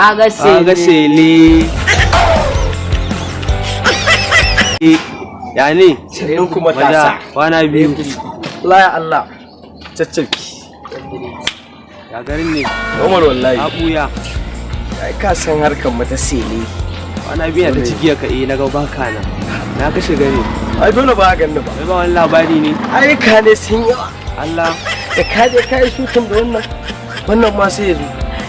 Kaga sele. Ya ne? Sannan kuma tasa. Kwana biyu. La Allah. Caccaki. Ya garin ne. Umar wallahi. Abuya. Ai ka san harkar mata sele. Kwana biyu da ciki ka na ga baka na. Na kashe gari. Ai dole ba ganni ba. Ba wani labari ne. Ai ka ne sun yawa. Allah. Da ka je kai shutun da wannan ma sai yazo.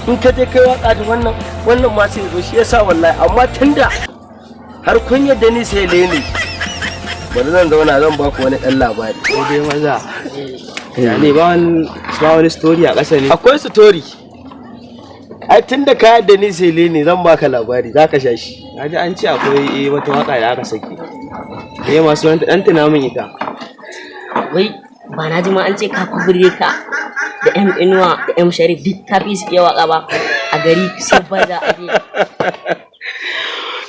In ka je kai waka da wannan ma sai yazo shi yasa wallahi amma tunda har kun yadda ni sai ne. Bari zan zauna zan ba ku wani dan labari. Sai dai maza. Ya ne ba wani story a ƙasa ne. Akwai story. Ai tunda ka yadda ni sai ne zan baka labari zaka sha shi. Naji an ce akwai wata waka da aka saki. Masu wanta dan tuna min ita. Wai ba na ji ma an ce ka kubure ka da M Inuwa da M Sharif duk ka fi su iya waka ba a gari sai baza a je.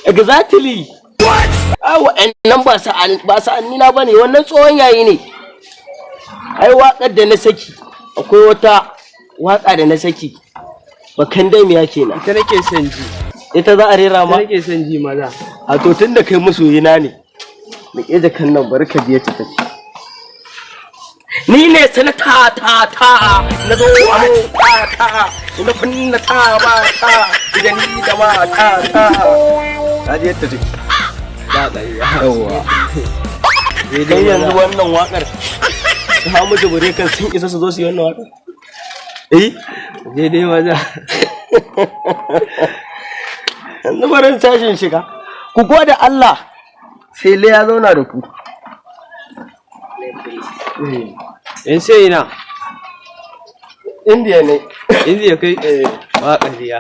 Exactly. What? Ai wa'annan ba sa'anni na bane wannan tsohon yayi ne. Ai wakar da na saki akwai wata waka da na saki. Bakan dai me yake na. Ita nake son ji. Ita za a rera ma? Ita nake son ji maza. A to tunda kai masoyina ne. Nake da kan nan bari ka biye ta tafi. Ni ne sanata ta na zo a ta ina kunna ta ba ta idan ni da ma ta ka je ta take Ba ƙarya. yawa idan yanzu wannan wakar ta mutu bare kan sun isa su zo su yi wannan wakar Je dai maza. yanzu barin tashin shiga ku gode Allah sai le ya zauna da ku In sai ina. Indiya ne. Indiya kai ba ƙarya.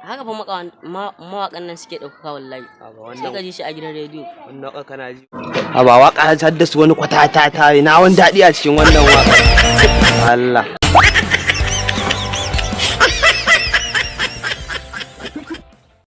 Haka fa mawaƙan nan suke ɗaukaka wallahi. Sai ka ji shi a gidan rediyo. Wannan waka kana ji. Ba waka haddasa wani kwatata ta na wani daɗi a cikin wannan waka. Allah.